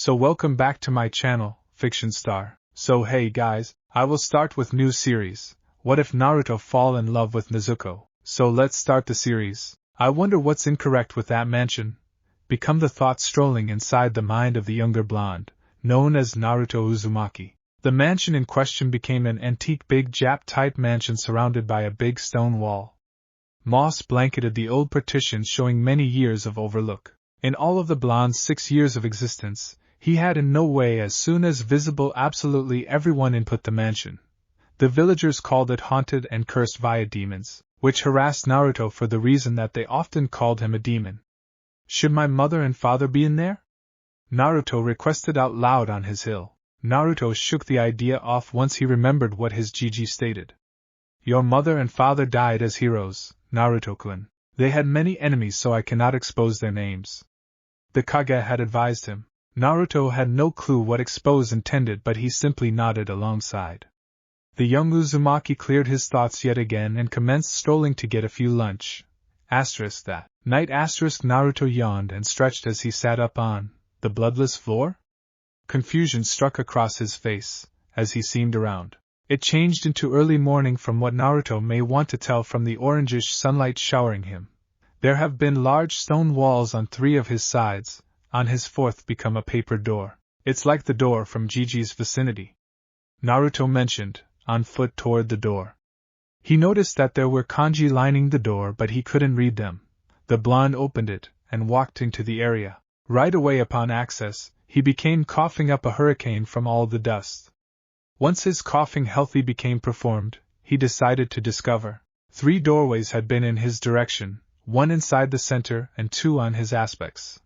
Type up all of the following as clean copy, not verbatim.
So welcome back to my channel, Fiction Star. So hey guys, I will start with new series. What if Naruto fall in love with Nezuko? So let's start the series. I wonder what's incorrect with that mansion. Become the thought strolling inside the mind of the younger blonde, known as Naruto Uzumaki. The mansion in question became an antique big Jap-type mansion surrounded by a big stone wall. Moss blanketed the old partitions showing many years of overlook. In all of the blonde's 6 years of existence, he had in no way as soon as visible absolutely everyone input the mansion. The villagers called it haunted and cursed via demons, which harassed Naruto for the reason that they often called him a demon. Should my mother and father be in there? Naruto requested out loud on his hill. Naruto shook the idea off once he remembered what his Jiji stated. Your mother and father died as heroes, Naruto-kun. They had many enemies, so I cannot expose their names. The Kage had advised him. Naruto had no clue what expose intended, but he simply nodded alongside. The young Uzumaki cleared his thoughts yet again and commenced strolling to get a few lunch. That night Naruto yawned and stretched as he sat up on the bloodless floor. Confusion struck across his face as he seemed around. It changed into early morning from what Naruto may want to tell from the orangish sunlight showering him. There have been large stone walls on 3 of his sides, on his 4th become a paper door. It's like the door from Jiji's vicinity. Naruto mentioned, on foot toward the door. He noticed that there were kanji lining the door, but he couldn't read them. The blonde opened it and walked into the area. Right away upon access, he began coughing up a hurricane from all the dust. Once his coughing healthy became performed, he decided to discover. 3 doorways had been in his direction, 1 inside the center and 2 on his aspects.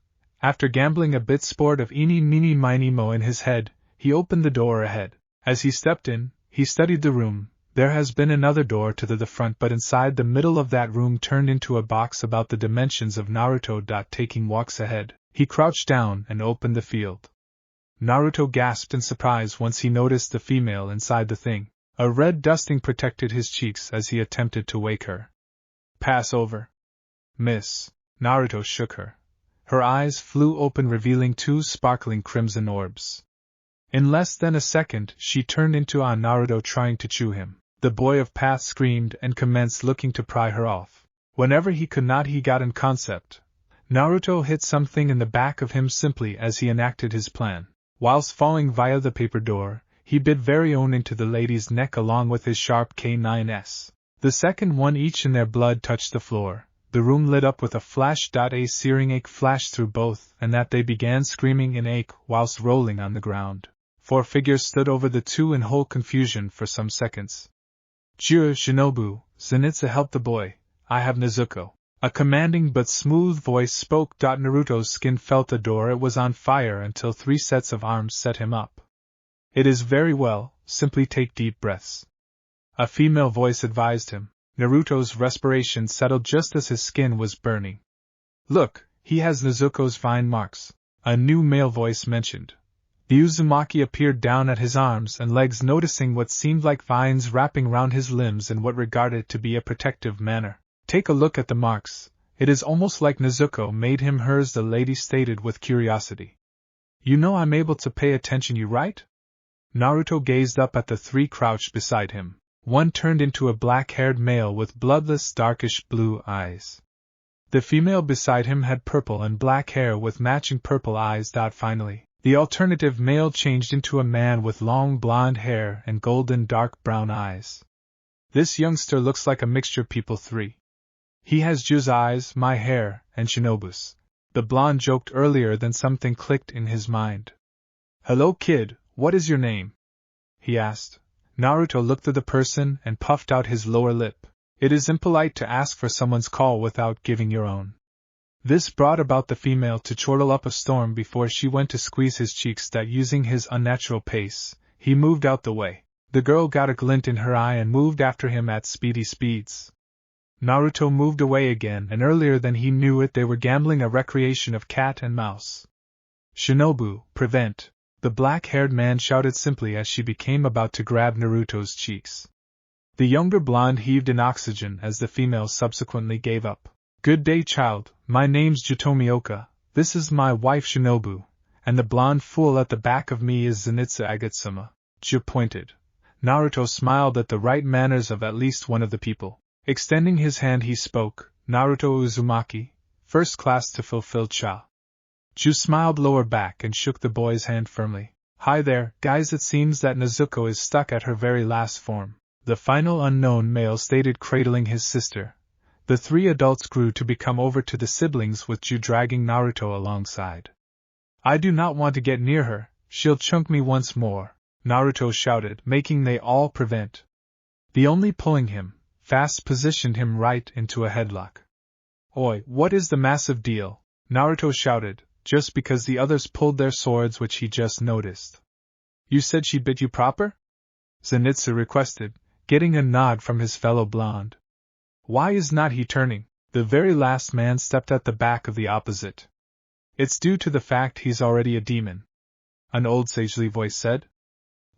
After gambling a bit sport of eeny meeny miny mo in his head, he opened the door ahead. As he stepped in, he studied the room. There has been another door to the front, but inside the middle of that room turned into a box about the dimensions of Naruto. Taking walks ahead, he crouched down and opened the field. Naruto gasped in surprise once he noticed the female inside the thing. A red dusting protected his cheeks as he attempted to wake her. Pass over. Miss. Naruto shook her. Her eyes flew open, revealing 2 sparkling crimson orbs. In less than a second, she turned into on Naruto, trying to chew him. The boy of Path screamed and commenced looking to pry her off. Whenever he could not, he got in concept. Naruto hit something in the back of him simply as he enacted his plan. Whilst falling via the paper door, he bit very own into the lady's neck along with his sharp K9s. The second one each in their blood touched the floor. The room lit up with a flash. A searing ache flashed through both, and that they began screaming in ache whilst rolling on the ground. 4 figures stood over the 2 in whole confusion for some seconds. Jiro Shinobu, Zenitsu, help the boy. I have Nezuko. A commanding but smooth voice spoke. Naruto's skin felt the door. It was on fire until 3 sets of arms set him up. It is very well, simply take deep breaths. A female voice advised him. Naruto's respiration settled just as his skin was burning. Look, he has Nezuko's fine marks. A new male voice mentioned. The Uzumaki appeared down at his arms and legs, noticing what seemed like vines wrapping round his limbs in what regarded to be a protective manner. Take a look at the marks. It is almost like Nezuko made him hers, the lady stated with curiosity. You know I'm able to pay attention, you right? Naruto gazed up at the 3 crouched beside him. One turned into a black-haired male with bloodless darkish blue eyes. The female beside him had purple and black hair with matching purple eyes. Finally, the alternative male changed into a man with long blonde hair and golden dark brown eyes. This youngster looks like a mixture people 3. He has Ju's eyes, my hair, and Shinobu's. The blonde joked earlier, then something clicked in his mind. Hello kid, what is your name? He asked. Naruto looked at the person and puffed out his lower lip. It is impolite to ask for someone's call without giving your own. This brought about the female to chortle up a storm before she went to squeeze his cheeks. Using his unnatural pace, he moved out the way. The girl got a glint in her eye and moved after him at speedy speeds. Naruto moved away again, and earlier than he knew it they were gambling a recreation of cat and mouse. Shinobu, prevent! The black-haired man shouted simply as she became about to grab Naruto's cheeks. The younger blonde heaved in oxygen as the female subsequently gave up. Good day, child, my name's Jutomioka, this is my wife Shinobu, and the blonde fool at the back of me is Zenitsu Agatsuma. Ju pointed. Naruto smiled at the right manners of at least one of the people. Extending his hand he spoke, Naruto Uzumaki, first class to fulfill cha. Ju smiled lower back and shook the boy's hand firmly. Hi there, guys, it seems that Nezuko is stuck at her very last form. The final unknown male stated, cradling his sister. The three adults grew to become over to the siblings, with Ju dragging Naruto alongside. I do not want to get near her, she'll chunk me once more, Naruto shouted, making they all prevent. The only pulling him, fast positioned him right into a headlock. Oi, what is the massive deal? Naruto shouted, just because the others pulled their swords, which he just noticed. You said she bit you proper? Zenitsu requested, getting a nod from his fellow blonde. Why is not he turning? The very last man stepped at the back of the opposite. It's due to the fact he's already a demon, an old sagely voice said.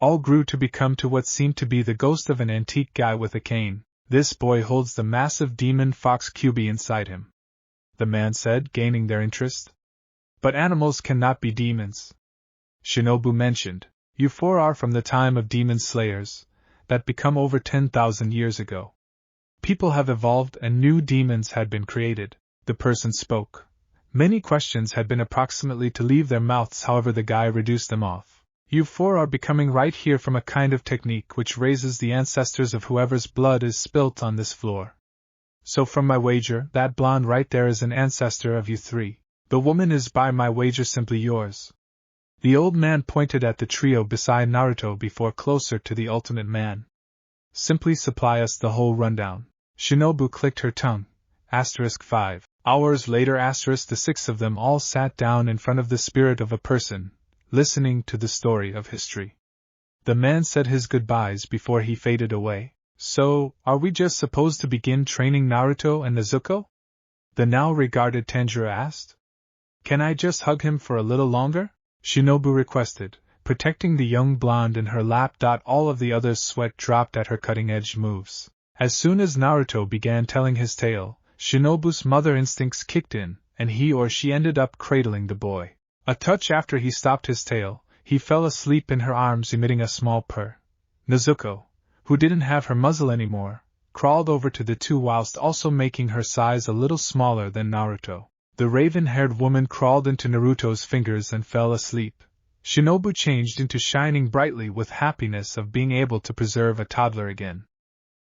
All grew to become to what seemed to be the ghost of an antique guy with a cane. This boy holds the massive demon fox Kyuubi inside him, the man said, gaining their interest. But animals cannot be demons, Shinobu mentioned. You four are from the time of demon slayers, that become over 10,000 years ago. People have evolved and new demons had been created, the person spoke. Many questions had been approximately to leave their mouths, however the guy reduced them off. You four are becoming right here from a kind of technique which raises the ancestors of whoever's blood is spilt on this floor. So from my wager, that blonde right there is an ancestor of you three. The woman is by my wager simply yours. The old man pointed at the trio beside Naruto before closer to the ultimate man. Simply supply us the whole rundown. Shinobu clicked her tongue. 5 hours later, the 6 of them all sat down in front of the spirit of a person, listening to the story of history. The man said his goodbyes before he faded away. So, are we just supposed to begin training Naruto and Nezuko? The now regarded Tanjiro asked. Can I just hug him for a little longer? Shinobu requested, protecting the young blonde in her lap. All of the others' sweat dropped at her cutting-edge moves. As soon as Naruto began telling his tale, Shinobu's mother instincts kicked in, and he or she ended up cradling the boy. A touch after he stopped his tale, he fell asleep in her arms, emitting a small purr. Nezuko, who didn't have her muzzle anymore, crawled over to the two whilst also making her size a little smaller than Naruto. The raven-haired woman crawled into Naruto's fingers and fell asleep. Shinobu changed into shining brightly with happiness of being able to preserve a toddler again.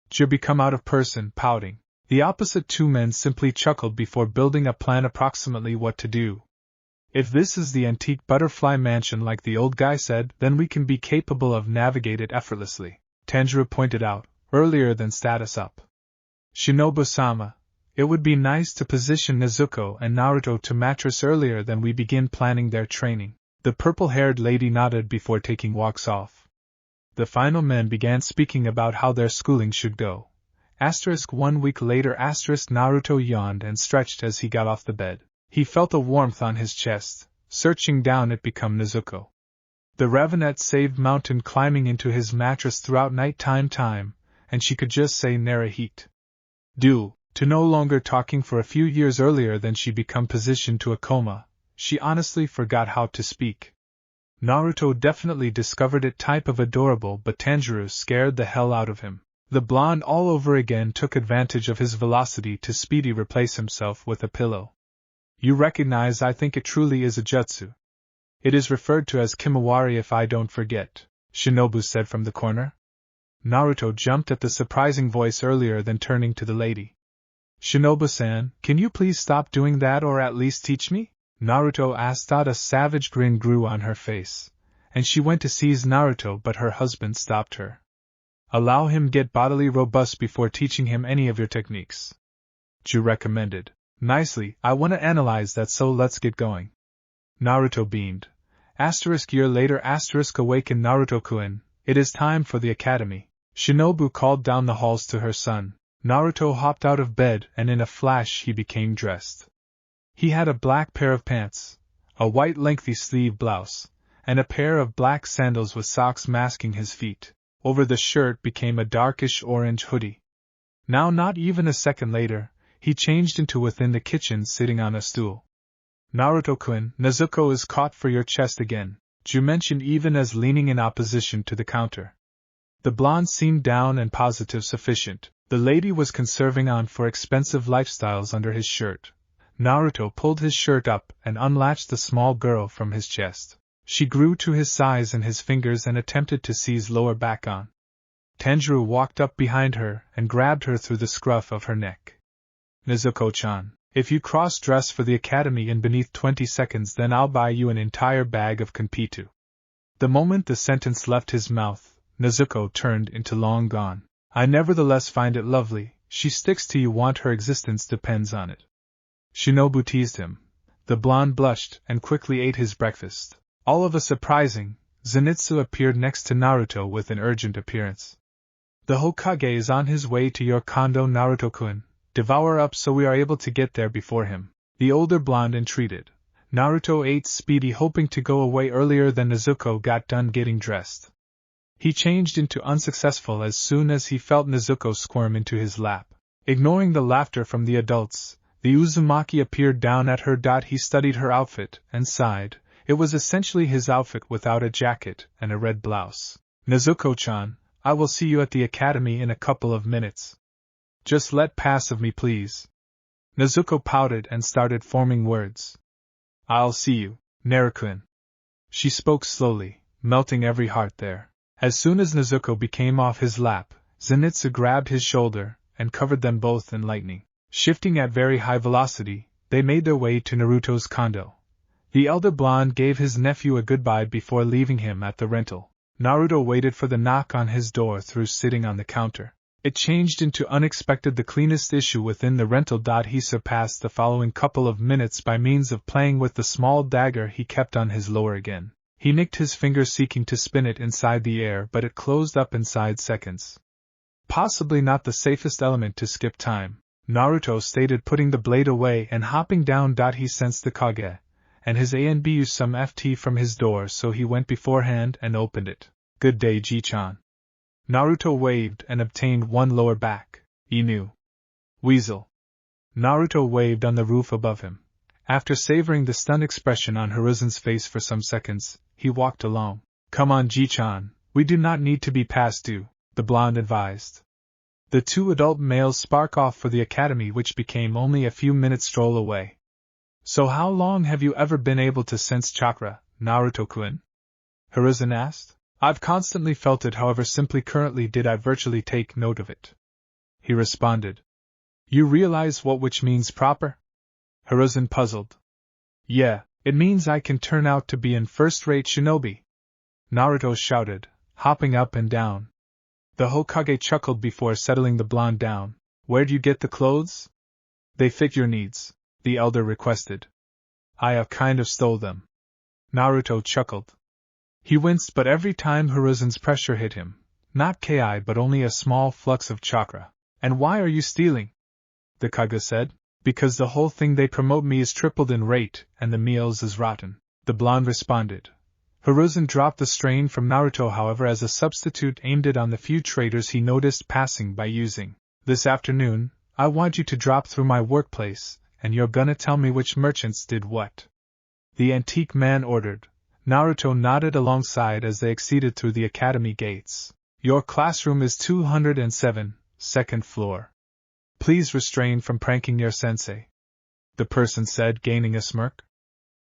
Ju become out of person, pouting. The opposite two men simply chuckled before building a plan approximately what to do. If this is the antique butterfly mansion like the old guy said, then we can be capable of navigate it effortlessly, Tanjiro pointed out, earlier than status up. Shinobu-sama, it would be nice to position Nezuko and Naruto to match us earlier than we begin planning their training. The purple-haired lady nodded before taking walks off. The final men began speaking about how their schooling should go. 1 week later, Naruto yawned and stretched as he got off the bed. He felt a warmth on his chest. Searching down it became Nezuko. The Ravenet saved mountain climbing into his mattress throughout night-time, and she could just say Nara heat. Due to no longer talking for a few years earlier than she become positioned to a coma, she honestly forgot how to speak. Naruto definitely discovered it type of adorable, but Tanjiro scared the hell out of him. The blonde all over again took advantage of his velocity to speedy replace himself with a pillow. You recognize, I think it truly is a jutsu. It is referred to as Kimawari if I don't forget, Shinobu said from the corner. Naruto jumped at the surprising voice earlier than turning to the lady. Shinobu-san, can you please stop doing that or at least teach me? Naruto asked. A savage grin grew on her face, and she went to seize Naruto, but her husband stopped her. Allow him get bodily robust before teaching him any of your techniques, Ju recommended. Nicely, I want to analyze that, so let's get going. Naruto beamed. Year later, awakened Naruto-kun, it is time for the academy. Shinobu called down the halls to her son. Naruto hopped out of bed and in a flash he became dressed. He had a black pair of pants, a white lengthy sleeve blouse, and a pair of black sandals with socks masking his feet. Over the shirt became a darkish orange hoodie. Now, not even a second later, he changed into within the kitchen sitting on a stool. Naruto-kun, Nezuko is caught for your chest again, Ju mentioned even as leaning in opposition to the counter. The blonde seemed down and positive sufficient. The lady was conserving on for expensive lifestyles under his shirt. Naruto pulled his shirt up and unlatched the small girl from his chest. She grew to his size in his fingers and attempted to seize lower back on. Tanjiro walked up behind her and grabbed her through the scruff of her neck. Nezuko-chan, if you cross-dress for the academy in beneath 20 seconds, then I'll buy you an entire bag of konpitu. The moment the sentence left his mouth, Nezuko turned into long gone. I nevertheless find it lovely, she sticks to you, want her existence depends on it. Shinobu teased him. The blonde blushed and quickly ate his breakfast. All of a surprising, Zenitsu appeared next to Naruto with an urgent appearance. The Hokage is on his way to your condo, Naruto-kun. Devour up so we are able to get there before him, the older blonde entreated. Naruto ate speedy, hoping to go away earlier than Nezuko got done getting dressed. He changed into unsuccessful as soon as he felt Nezuko squirm into his lap. Ignoring the laughter from the adults, the Uzumaki appeared down at her. He studied her outfit and sighed. It was essentially his outfit without a jacket and a red blouse. Nezuko-chan, I will see you at the academy in a couple of minutes. Just let pass of me, please. Nezuko pouted and started forming words. I'll see you, Naruto-kun. She spoke slowly, melting every heart there. As soon as Nezuko became off his lap, Zenitsu grabbed his shoulder and covered them both in lightning. Shifting at very high velocity, they made their way to Naruto's condo. The elder blonde gave his nephew a goodbye before leaving him at the rental. Naruto waited for the knock on his door through sitting on the counter. It changed into unexpected, the cleanest issue within the rental. He surpassed the following couple of minutes by means of playing with the small dagger he kept on his lower again. He nicked his finger seeking to spin it inside the air, but it closed up inside seconds. Possibly not the safest element to skip time, Naruto stated, putting the blade away and hopping down. He sensed the Kage and his ANBU some FT from his door, so he went beforehand and opened it. Good day, Ji-chan. Naruto waved and obtained one lower back. Inu. Weasel. Naruto waved on the roof above him. After savoring the stunned expression on Hiruzen's face for some seconds, he walked along. Come on, Ji-chan, we do not need to be past due, the blonde advised. The two adult males spark off for the academy, which became only a few minutes' stroll away. So how long have you ever been able to sense chakra, Naruto-kun? Hiruzen asked. I've constantly felt it, however simply currently did I virtually take note of it. He responded. You realize what which means proper? Hiruzen puzzled. Yeah, it means I can turn out to be an first-rate shinobi. Naruto shouted, hopping up and down. The Hokage chuckled before settling the blonde down. Where'd you get the clothes? They fit your needs, the elder requested. I kind of stole them. Naruto chuckled. He winced, but every time Hiruzen's pressure hit him, not Ki but only a small flux of chakra. And why are you stealing? The Kage said. Because the whole thing they promote me is tripled in rate, and the meals is rotten, the blonde responded. Hiruzen dropped the strain from Naruto, however, as a substitute aimed it on the few traders he noticed passing by, using, This afternoon, I want you to drop through my workplace, and you're gonna tell me which merchants did what. The antique man ordered. Naruto nodded alongside as they exceeded through the academy gates. Your classroom is 207, second floor. Please refrain from pranking your sensei, the person said, gaining a smirk.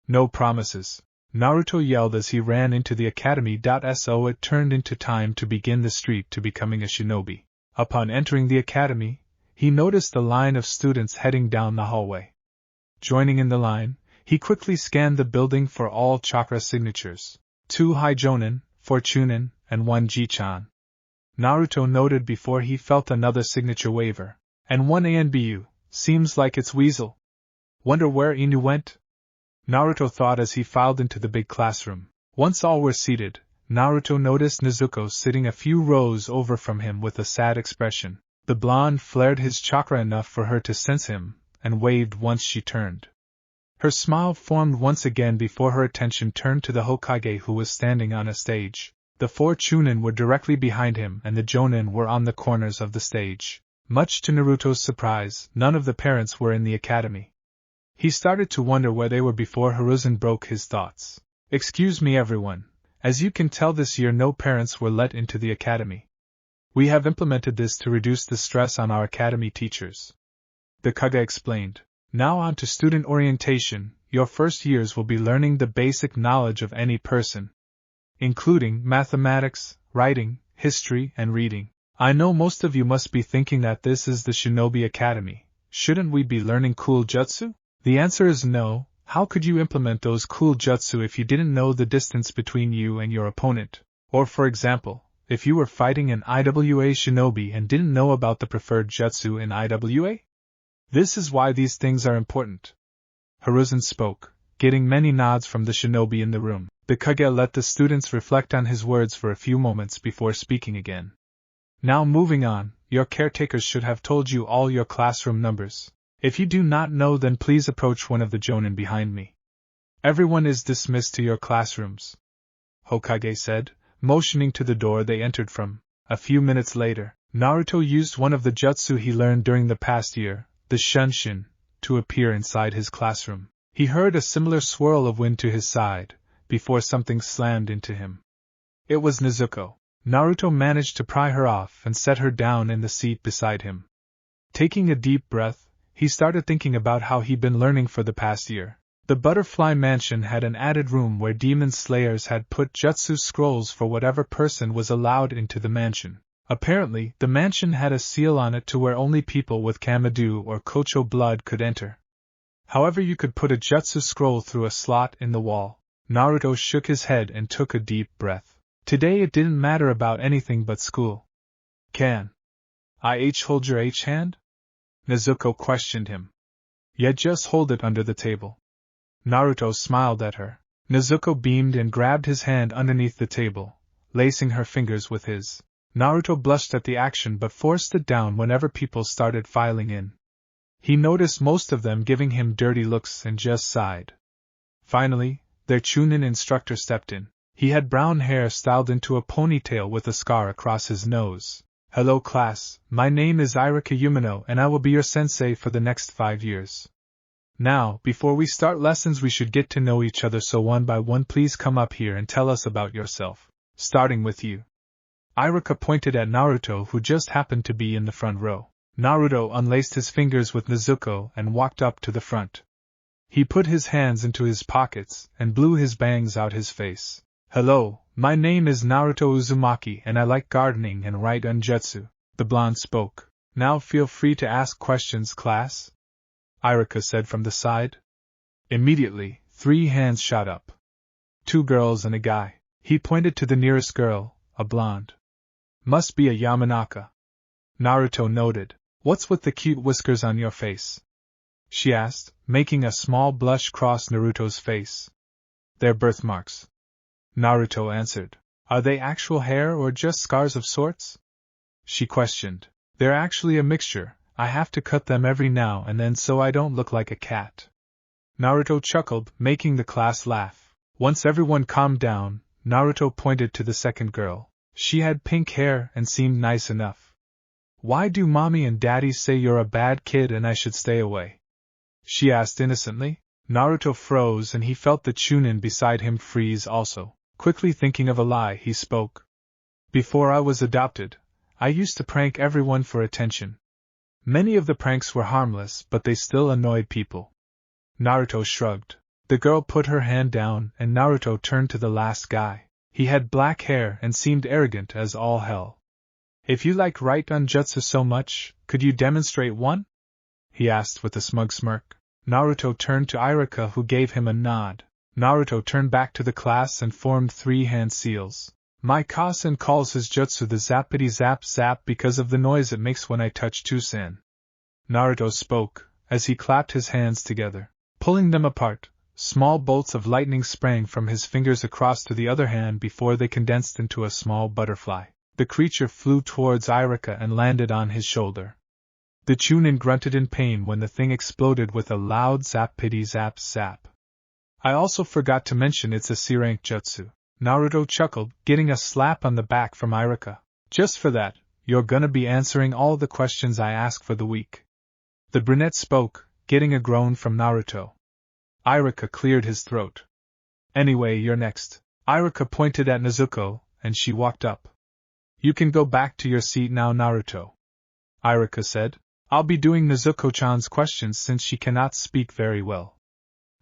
No promises, Naruto yelled as he ran into the academy. So it turned into time to begin the street to becoming a shinobi. Upon entering the academy, he noticed a line of students heading down the hallway. Joining in the line, he quickly scanned the building for all chakra signatures. 2 Haijonin, 4 Chunin, and 1 Ji-chan. Naruto noted before he felt another signature waver. And 1 ANBU, seems like it's Weasel. Wonder where Inu went? Naruto thought as he filed into the big classroom. Once all were seated, Naruto noticed Nezuko sitting a few rows over from him with a sad expression. The blonde flared his chakra enough for her to sense him, and waved once she turned. Her smile formed once again before her attention turned to the Hokage, who was standing on a stage. The 4 Chunin were directly behind him and the Jonin were on the corners of the stage. Much to Naruto's surprise, none of the parents were in the academy. He started to wonder where they were before Hiruzen broke his thoughts. Excuse me everyone, as you can tell this year no parents were let into the academy. We have implemented this to reduce the stress on our academy teachers. The Kage explained. Now on to student orientation. Your first years will be learning the basic knowledge of any person, including mathematics, writing, history, and reading. I know most of you must be thinking that this is the Shinobi Academy. Shouldn't we be learning cool jutsu? The answer is no. How could you implement those cool jutsu if you didn't know the distance between you and your opponent? Or for example, if you were fighting an IWA shinobi and didn't know about the preferred jutsu in IWA? This is why these things are important. Hiruzen spoke, getting many nods from the shinobi in the room. The Kage let the students reflect on his words for a few moments before speaking again. Now moving on, your caretakers should have told you all your classroom numbers. If you do not know, then please approach one of the jonin behind me. Everyone is dismissed to your classrooms, Hokage said, motioning to the door they entered from. A few minutes later, Naruto used one of the jutsu he learned during the past year, the Shunshin, to appear inside his classroom. He heard a similar swirl of wind to his side, before something slammed into him. It was Nezuko. Naruto managed to pry her off and set her down in the seat beside him. Taking a deep breath, he started thinking about how he'd been learning for the past year. The Butterfly Mansion had an added room where demon slayers had put jutsu scrolls for whatever person was allowed into the mansion. Apparently, the mansion had a seal on it to where only people with Kamado or Kocho blood could enter. However, you could put a jutsu scroll through a slot in the wall. Naruto shook his head and took a deep breath. Today it didn't matter about anything but school. Can I hold your hand? Nezuko questioned him. Yeah, just hold it under the table. Naruto smiled at her. Nezuko beamed and grabbed his hand underneath the table, lacing her fingers with his. Naruto blushed at the action but forced it down whenever people started filing in. He noticed most of them giving him dirty looks and just sighed. Finally, their Chunin instructor stepped in. He had brown hair styled into a ponytail with a scar across his nose. Hello class, my name is Irika Yumino and I will be your sensei for the next 5 years. Now, before we start lessons we should get to know each other, so one by one please come up here and tell us about yourself, starting with you. Irika pointed at Naruto, who just happened to be in the front row. Naruto unlaced his fingers with Nezuko and walked up to the front. He put his hands into his pockets and blew his bangs out his face. Hello, my name is Naruto Uzumaki and I like gardening and write unjutsu, the blonde spoke. Now feel free to ask questions, class, Irika said from the side. Immediately, 3 hands shot up. 2 girls and a guy. He pointed to the nearest girl, a blonde. Must be a Yamanaka. Naruto noted. What's with the cute whiskers on your face? She asked, making a small blush cross Naruto's face. They're birthmarks. Naruto answered. Are they actual hair or just scars of sorts? She questioned. They're actually a mixture. I have to cut them every now and then so I don't look like a cat. Naruto chuckled, making the class laugh. Once everyone calmed down, Naruto pointed to the second girl. She had pink hair and seemed nice enough. Why do mommy and daddy say you're a bad kid and I should stay away? She asked innocently. Naruto froze and he felt the Chunin beside him freeze also. Quickly thinking of a lie, he spoke. Before I was adopted, I used to prank everyone for attention. Many of the pranks were harmless, but they still annoyed people. Naruto shrugged. The girl put her hand down and Naruto turned to the last guy. He had black hair and seemed arrogant as all hell. If you like right unjutsu so much, could you demonstrate one? He asked with a smug smirk. Naruto turned to Irika, who gave him a nod. Naruto turned back to the class and formed 3 hand seals. My cousin calls his jutsu the zappity zap zap because of the noise it makes when I touch Tusan. Naruto spoke, as he clapped his hands together. Pulling them apart, small bolts of lightning sprang from his fingers across to the other hand before they condensed into a small butterfly. The creature flew towards Irika and landed on his shoulder. The Chunin grunted in pain when the thing exploded with a loud zappity zap zap. I also forgot to mention it's a C-rank jutsu. Naruto chuckled, getting a slap on the back from Irika. Just for that, you're gonna be answering all the questions I ask for the week. The brunette spoke, getting a groan from Naruto. Iruka cleared his throat. Anyway, you're next. Iruka pointed at Nezuko, and she walked up. You can go back to your seat now, Naruto. Iruka said. I'll be doing Nezuko-chan's questions since she cannot speak very well.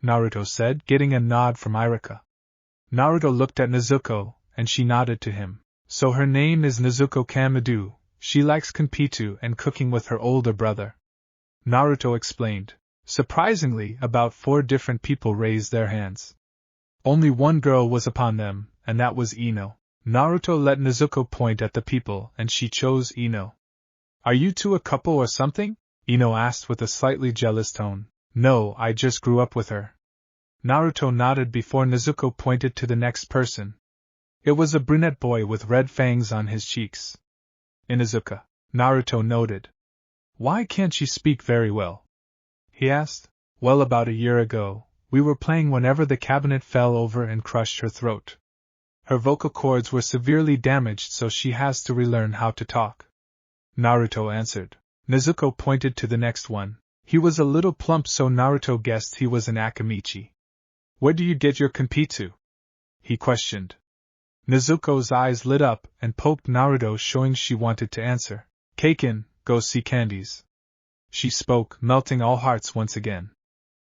Naruto said, getting a nod from Iruka. Naruto looked at Nezuko, and she nodded to him. So her name is Nezuko Kamadu, she likes Kenpitu and cooking with her older brother. Naruto explained. Surprisingly, about 4 different people raised their hands. Only one girl was upon them, and that was Ino. Naruto let Nezuko point at the people, and she chose Ino. Are you two a couple or something? Ino asked with a slightly jealous tone. No, I just grew up with her. Naruto nodded before Nezuko pointed to the next person. It was a brunette boy with red fangs on his cheeks. Inuzuka, Naruto noted. Why can't she speak very well? He asked. Well, about a year ago, we were playing whenever the cabinet fell over and crushed her throat. Her vocal cords were severely damaged, so she has to relearn how to talk. Naruto answered. Nezuko pointed to the next one. He was a little plump, so Naruto guessed he was an Akamichi. Where do you get your Kenpitu? He questioned. Nezuko's eyes lit up and poked Naruto, showing she wanted to answer. Kaken, go see candies. She spoke, melting all hearts once again.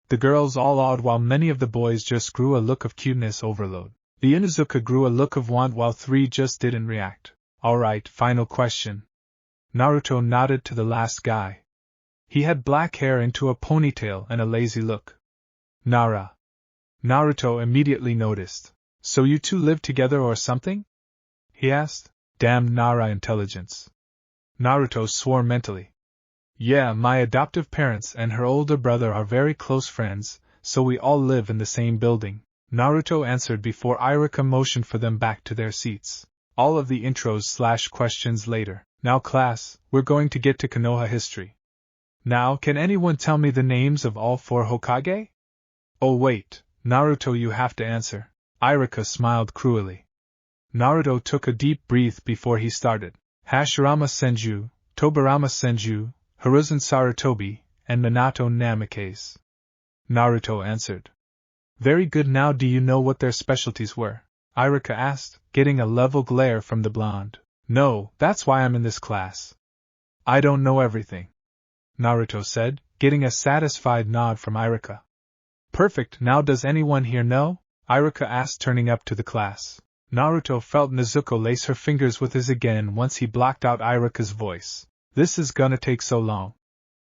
The girls all awed while many of the boys just grew a look of cuteness overload. The Inuzuka grew a look of want while 3 just didn't react. Alright, final question. Naruto nodded to the last guy. He had black hair into a ponytail and a lazy look. Nara. Naruto immediately noticed. So you two live together or something? He asked. Damn Nara intelligence. Naruto swore mentally. Yeah, my adoptive parents and her older brother are very close friends, so we all live in the same building. Naruto answered before Iruka motioned for them back to their seats. All of the intros/questions later. Now class, we're going to get to Konoha history. Now, can anyone tell me the names of all 4 Hokage? Oh wait, Naruto, you have to answer. Iruka smiled cruelly. Naruto took a deep breath before he started. Hashirama Senju, Tobirama Senju, Hiruzen Sarutobi, and Minato Namikaze. Naruto answered. Very good. Now do you know what their specialties were? Iruka asked, getting a level glare from the blonde. No, that's why I'm in this class. I don't know everything, Naruto said, getting a satisfied nod from Iruka. Perfect. Now does anyone here know? Iruka asked, turning up to the class. Naruto felt Nezuko lace her fingers with his again once he blocked out Iruka's voice. This is gonna take so long.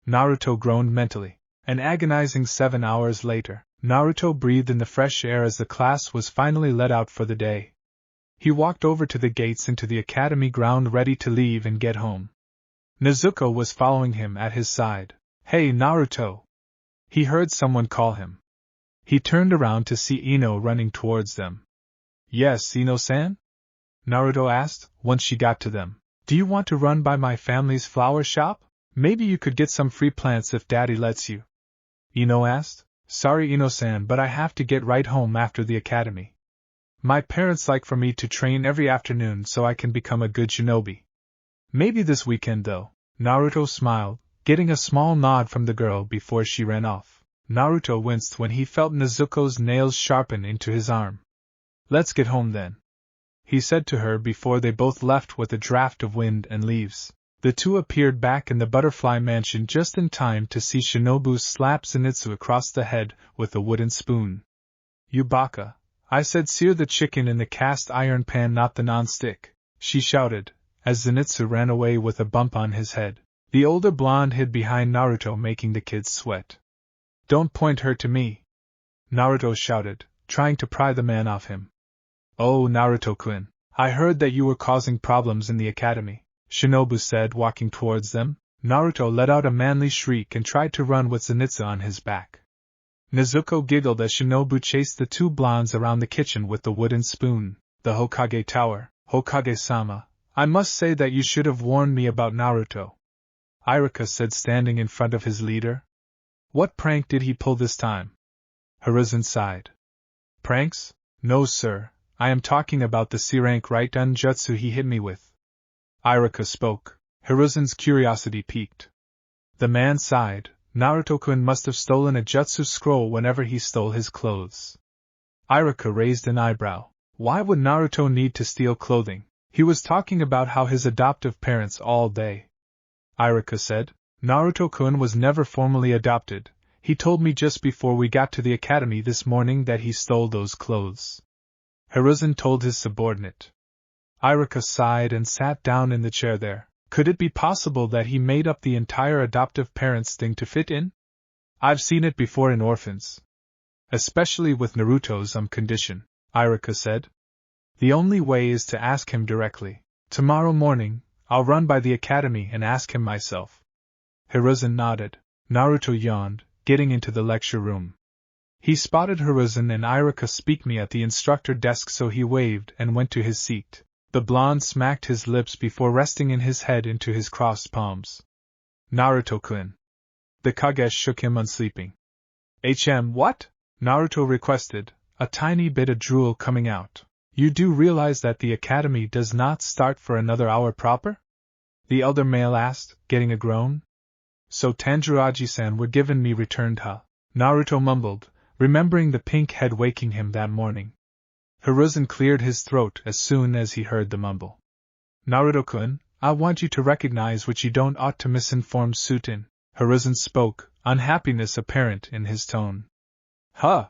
Naruto groaned mentally. An agonizing 7 hours later, Naruto breathed in the fresh air as the class was finally let out for the day. He walked over to the gates into the academy ground ready to leave and get home. Nezuko was following him at his side. Hey Naruto! He heard someone call him. He turned around to see Ino running towards them. Yes, Ino-san? Naruto asked, once she got to them. Do you want to run by my family's flower shop? Maybe you could get some free plants if Daddy lets you. Ino asked. Sorry Ino-san, but I have to get right home after the academy. My parents like for me to train every afternoon so I can become a good shinobi. Maybe this weekend though. Naruto smiled, getting a small nod from the girl before she ran off. Naruto winced when he felt Nezuko's nails sharpen into his arm. Let's get home then, he said to her before they both left with a draft of wind and leaves. The two appeared back in the butterfly mansion just in time to see Shinobu slap Zenitsu across the head with a wooden spoon. You baka, I said sear the chicken in the cast iron pan, not the non-stick, she shouted, as Zenitsu ran away with a bump on his head. The older blonde hid behind Naruto, making the kids sweat. Don't point her to me, Naruto shouted, trying to pry the man off him. Oh Naruto-kun, I heard that you were causing problems in the academy, Shinobu said, walking towards them. Naruto let out a manly shriek and tried to run with Zenitsu on his back. Nezuko giggled as Shinobu chased the two blondes around the kitchen with the wooden spoon. The Hokage Tower, Hokage-sama, I must say that you should have warned me about Naruto, Iruka said, standing in front of his leader. What prank did he pull this time? Hiruzen sighed. Pranks? No sir, I am talking about the C-rank right Unjutsu he hit me with. Iruka spoke. Hiruzen's curiosity piqued. The man sighed, Naruto-kun must have stolen a jutsu scroll whenever he stole his clothes. Irika raised an eyebrow. Why would Naruto need to steal clothing? He was talking about how his adoptive parents all day. Irika said, Naruto-kun was never formally adopted. He told me just before we got to the academy this morning that he stole those clothes. Hiruzen told his subordinate. Irika sighed and sat down in the chair there. Could it be possible that he made up the entire adoptive parents thing to fit in? I've seen it before in orphans. Especially with Naruto's condition, Irika said. The only way is to ask him directly. Tomorrow morning, I'll run by the academy and ask him myself. Hiruzen nodded. Naruto yawned, getting into the lecture room. He spotted Hiruzen and Irika speaking at the instructor desk, so he waved and went to his seat. The blonde smacked his lips before resting his head into his crossed palms. Naruto-kun. The Kage shook him unsleeping. What? Naruto requested, a tiny bit of drool coming out. You do realize that the academy does not start for another hour proper? The elder male asked, getting a groan. So Tanjiro Aji-san would given me returned, huh? Naruto mumbled, remembering the pink head waking him that morning. Hiruzen cleared his throat as soon as he heard the mumble. Naruto-kun, I want you to recognize what you don't ought to misinform Sutin. Hiruzen spoke, unhappiness apparent in his tone. Huh?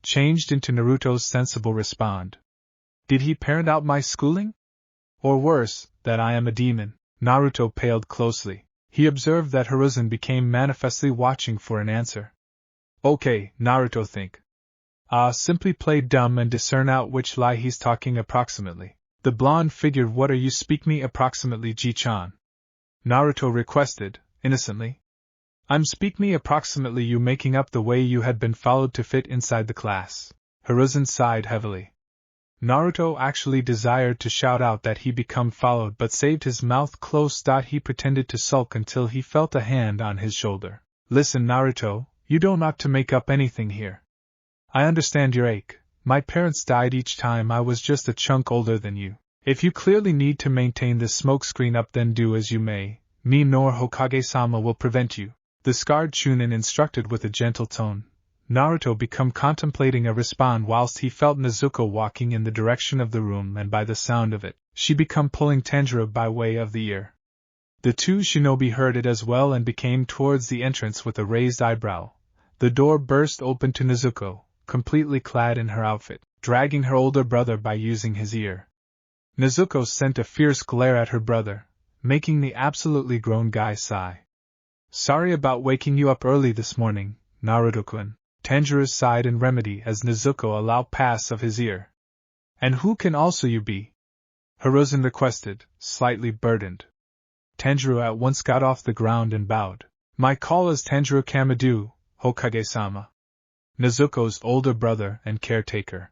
Changed into Naruto's sensible respond. Did he parent out my schooling? Or worse, that I am a demon? Naruto paled closely. He observed that Hiruzen became manifestly watching for an answer. Okay, Naruto think. Simply play dumb and discern out which lie he's talking approximately. The blonde figured, what are you speak me approximately, Ji-chan? Naruto requested, innocently. I'm speak me approximately you making up the way you had been followed to fit inside the class. Hiruzen sighed heavily. Naruto actually desired to shout out that he become followed but saved his mouth close. He pretended to sulk until he felt a hand on his shoulder. Listen, Naruto, you don't ought to make up anything here. I understand your ache. My parents died each time I was just a chunk older than you. If you clearly need to maintain this smokescreen up, then do as you may. Me nor Hokage-sama will prevent you. The scarred Chunin instructed with a gentle tone. Naruto became contemplating a response whilst he felt Nezuko walking in the direction of the room, and by the sound of it, she became pulling Tanjiro by way of the ear. The two shinobi heard it as well and became towards the entrance with a raised eyebrow. The door burst open to Nezuko, completely clad in her outfit, dragging her older brother by using his ear. Nezuko sent a fierce glare at her brother, making the absolutely grown guy sigh. Sorry about waking you up early this morning, Naruto-kun. Tanjiro sighed in remedy as Nezuko allowed pass of his ear. And who can also you be? Hiruzen requested, slightly burdened. Tanjiro at once got off the ground and bowed. My call is Tanjiro Kamadu, Hokage-sama. Nezuko's older brother and caretaker.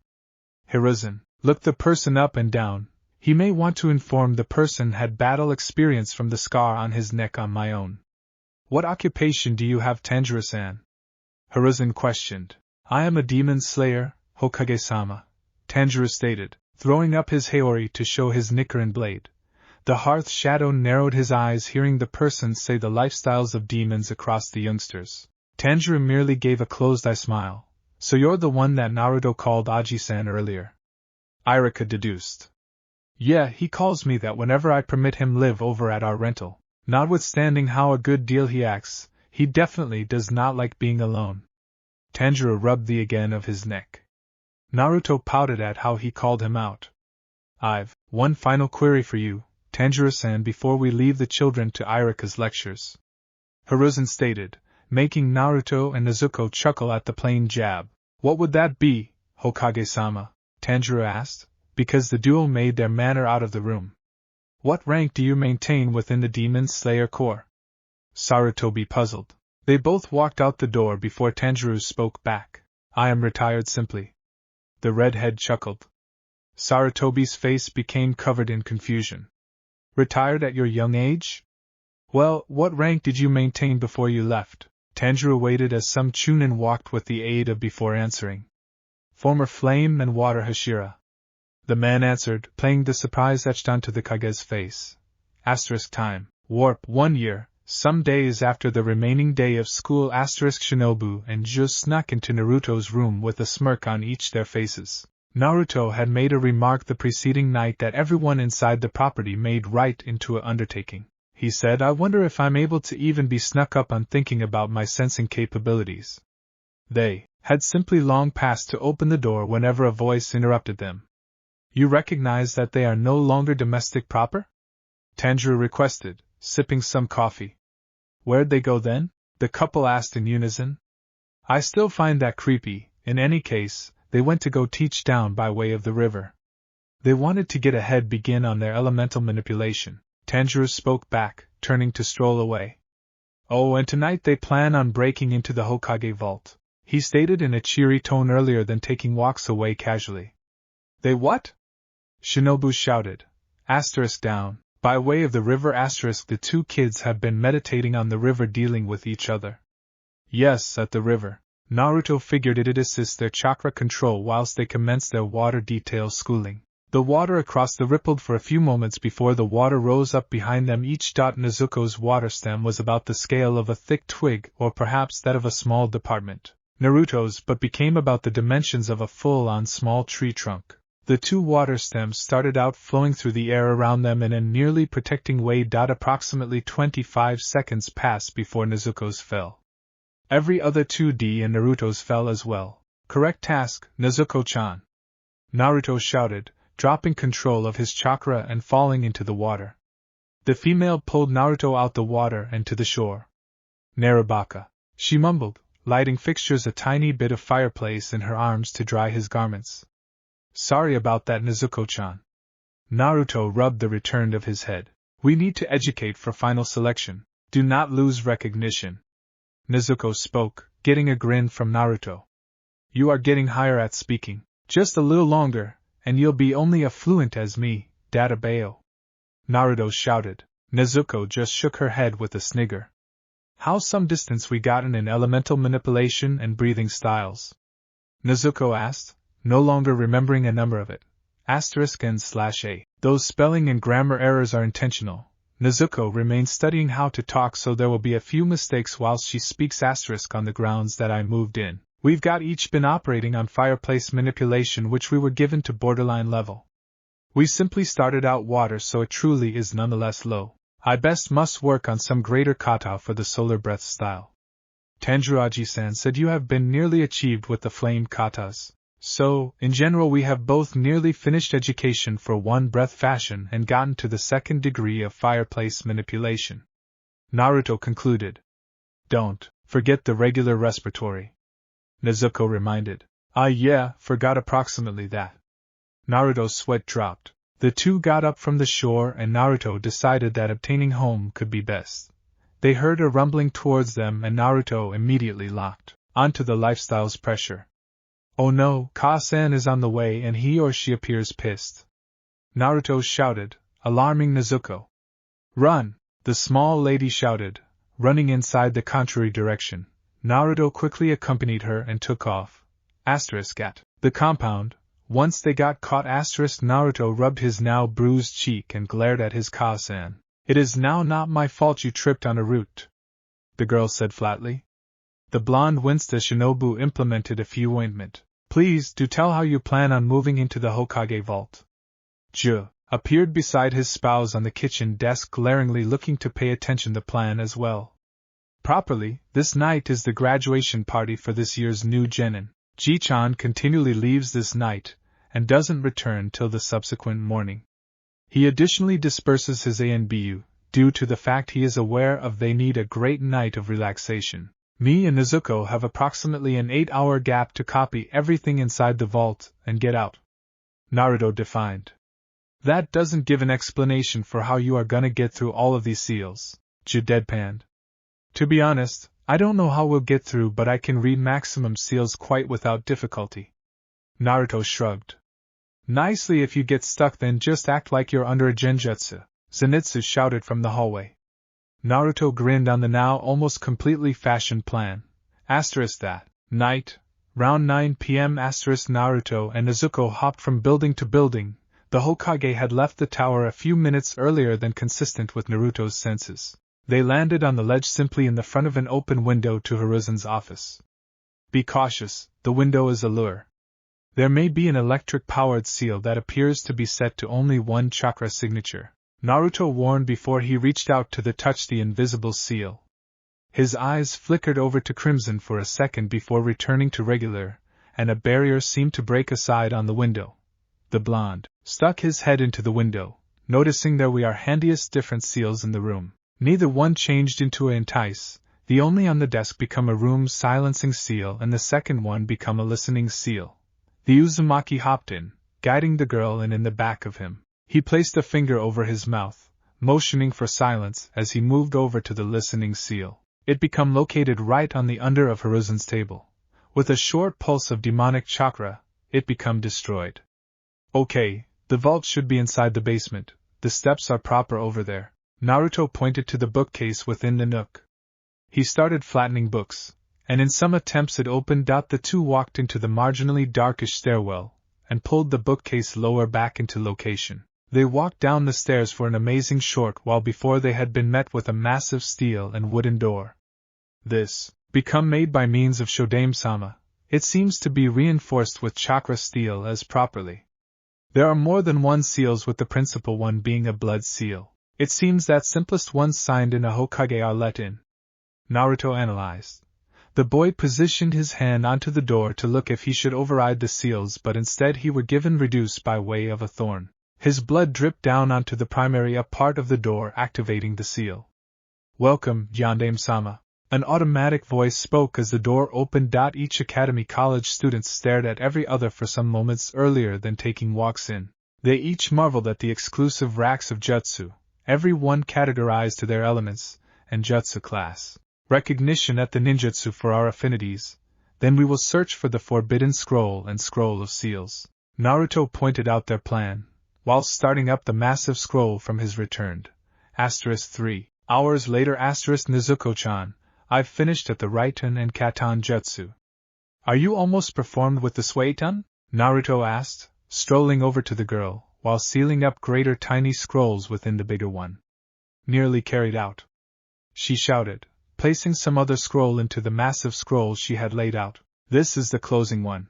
Hiruzen looked the person up and down. He may want to inform the person had battle experience from the scar on his neck on my own. What occupation do you have, Tanjiro-san? Hiruzen questioned. I am a demon slayer, Hokage-sama, Tanjiro stated, throwing up his haori to show his Nichiren blade. The hearth shadow narrowed his eyes hearing the person say the lifestyles of demons across the youngsters. Tanjiro merely gave a closed-eye smile. So you're the one that Naruto called Aji-san earlier? Irika deduced. Yeah, he calls me that whenever I permit him live over at our rental. Notwithstanding how a good deal he acts, he definitely does not like being alone. Tanjiro rubbed the again of his neck. Naruto pouted at how he called him out. I've one final query for you, Tanjiro-san, before we leave the children to Irika's lectures. Hiruzen stated, making Naruto and Nezuko chuckle at the plain jab. What would that be, Hokage-sama? Tanjiro asked, because the duo made their manner out of the room. What rank do you maintain within the Demon Slayer Corps? Sarutobi puzzled. They both walked out the door before Tanjiro spoke back. I am retired simply. The redhead chuckled. Sarutobi's face became covered in confusion. Retired at your young age? Well, what rank did you maintain before you left? Tanjiro waited as some Chunin walked with the aid of before answering. Former Flame and Water Hashira. The man answered, playing the surprise etched onto the Kage's face. Asterisk time. Warp 1 year, Some days after the remaining day of school, Shinobu and Ju snuck into Naruto's room with a smirk on each their faces. Naruto had made a remark the preceding night that everyone inside the property made right into an undertaking. He said, "I wonder if I'm able to even be snuck up on thinking about my sensing capabilities." They had simply long passed to open the door whenever a voice interrupted them. "You recognize that they are no longer domestic proper?" Tanjiro requested, sipping some coffee. "Where'd they go then?" the couple asked in unison. "I still find that creepy. In any case, they went to go teach down by way of the river. They wanted to get ahead, begin on their elemental manipulation." Tanjiro spoke back, turning to stroll away. "Oh, and tonight they plan on breaking into the Hokage vault," he stated in a cheery tone earlier than taking walks away casually. "They what?" Shinobu shouted. Down. By way of the river *, the two kids have been meditating on the river, dealing with each other. Yes, at the river. Naruto figured it'd assist their chakra control whilst they commenced their water detail schooling. The water across the rippled for a few moments before the water rose up behind them. Each dot Nezuko's water stem was about the scale of a thick twig, or perhaps that of a small department. Naruto's but became about the dimensions of a full-on small tree trunk. The two water stems started out flowing through the air around them in a nearly protecting way. Approximately 25 seconds passed before Nezuko's fell. Every other 2D and Naruto's fell as well. "Correct task, Nezuko-chan," Naruto shouted, dropping control of his chakra and falling into the water. The female pulled Naruto out the water and to the shore. "Narabaka," she mumbled, lighting fixtures, a tiny bit of fireplace in her arms to dry his garments. "Sorry about that, Nezuko-chan." Naruto rubbed the return of his head. "We need to educate for final selection. Do not lose recognition." Nezuko spoke, getting a grin from Naruto. "You are getting higher at speaking. Just a little longer, and you'll be only as fluent as me, Databeo," Naruto shouted. Nezuko just shook her head with a snigger. "How's some distance we gotten in elemental manipulation and breathing styles?" Nezuko asked, no longer remembering a number of it. *n/a. Those spelling and grammar errors are intentional. Nezuko remains studying how to talk, so there will be a few mistakes whilst she speaks. On the grounds that I moved in, we've got each been operating on fireplace manipulation, which we were given to borderline level. We simply started out water, so it truly is nonetheless low. I must work on some greater kata for the solar breath style. Tanjiraji-san said you have been nearly achieved with the flame katas. So, in general, we have both nearly finished education for one breath fashion and gotten to the second degree of fireplace manipulation," Naruto concluded. "Don't forget the regular respiratory," Nezuko reminded. "Ah yeah, forgot approximately that." Naruto's sweat dropped. The two got up from the shore and Naruto decided that obtaining home could be best. They heard a rumbling towards them and Naruto immediately locked onto the lifestyle's pressure. "Oh no, Ka-san is on the way and he or she appears pissed," Naruto shouted, alarming Nezuko. "Run!" the small lady shouted, running inside the contrary direction. Naruto quickly accompanied her and took off. At the compound, once they got caught. Naruto rubbed his now bruised cheek and glared at his Ka-san. "It is now not my fault you tripped on a root," the girl said flatly. The blonde winced as Shinobu implemented a few ointment. "Please do tell how you plan on moving into the Hokage vault." Ju appeared beside his spouse on the kitchen desk, glaringly looking to pay attention to the plan as well. "Properly, this night is the graduation party for this year's new genin. Ji-chan continually leaves this night, and doesn't return till the subsequent morning. He additionally disperses his ANBU, due to the fact he is aware of they need a great night of relaxation. Me and Nezuko have approximately an 8-hour gap to copy everything inside the vault and get out," Naruto defined. "That doesn't give an explanation for how you are gonna get through all of these seals," Ju deadpanned. "To be honest, I don't know how we'll get through, but I can read maximum seals quite without difficulty." Naruto shrugged. "Nicely, if you get stuck then just act like you're under a genjutsu," Zenitsu shouted from the hallway. Naruto grinned on the now almost completely fashioned plan. That night, round 9 p.m. Naruto and Nezuko hopped from building to building. The Hokage had left the tower a few minutes earlier than consistent with Naruto's senses. They landed on the ledge simply in the front of an open window to Hiruzen's office. Be cautious, the window is a lure. There may be an electric-powered seal that appears to be set to only one chakra signature, Naruto warned before he reached out to touch the invisible seal. His eyes flickered over to crimson for a second before returning to regular, and a barrier seemed to break aside on the window. The blonde stuck his head into the window, noticing there were handiest different seals in the room. Neither one changed into a entice, the only on the desk become a room silencing seal and the second one become a listening seal. The Uzumaki hopped in, guiding the girl in the back of him. He placed a finger over his mouth, motioning for silence as he moved over to the listening seal. It became located right on the under of Hiruzen's table. With a short pulse of demonic chakra, it became destroyed. Okay, the vault should be inside the basement, the steps are proper over there. Naruto pointed to the bookcase within the nook. He started flattening books, and in some attempts it opened. The two walked into the marginally darkish stairwell, and pulled the bookcase lower back into location. They walked down the stairs for an amazing short while before they had been met with a massive steel and wooden door. This, become made by means of Shodame-sama, it seems to be reinforced with chakra steel as properly. There are more than one seals, with the principal one being a blood seal. It seems that simplest ones signed in a Hokage are let in. Naruto analyzed. The boy positioned his hand onto the door to look if he should override the seals, but instead he were given reduced by way of a thorn. His blood dripped down onto the primary up part of the door, activating the seal. Welcome, Yandame-sama. An automatic voice spoke as the door opened. Each Academy College student stared at every other for some moments earlier than taking walks in. They each marveled at the exclusive racks of jutsu, every one categorized to their elements and jutsu class. Recognition at the ninjutsu for our affinities. Then we will search for the forbidden scroll and scroll of seals. Naruto pointed out their plan, while starting up the massive scroll from his returned. 3 hours later. Nezuko-chan, I've finished at the Raiten and Katan jutsu. Are you almost performed with the Suiton? Naruto asked, strolling over to the girl, while sealing up greater tiny scrolls within the bigger one. Nearly carried out, she shouted, placing some other scroll into the massive scroll she had laid out. This is the closing one.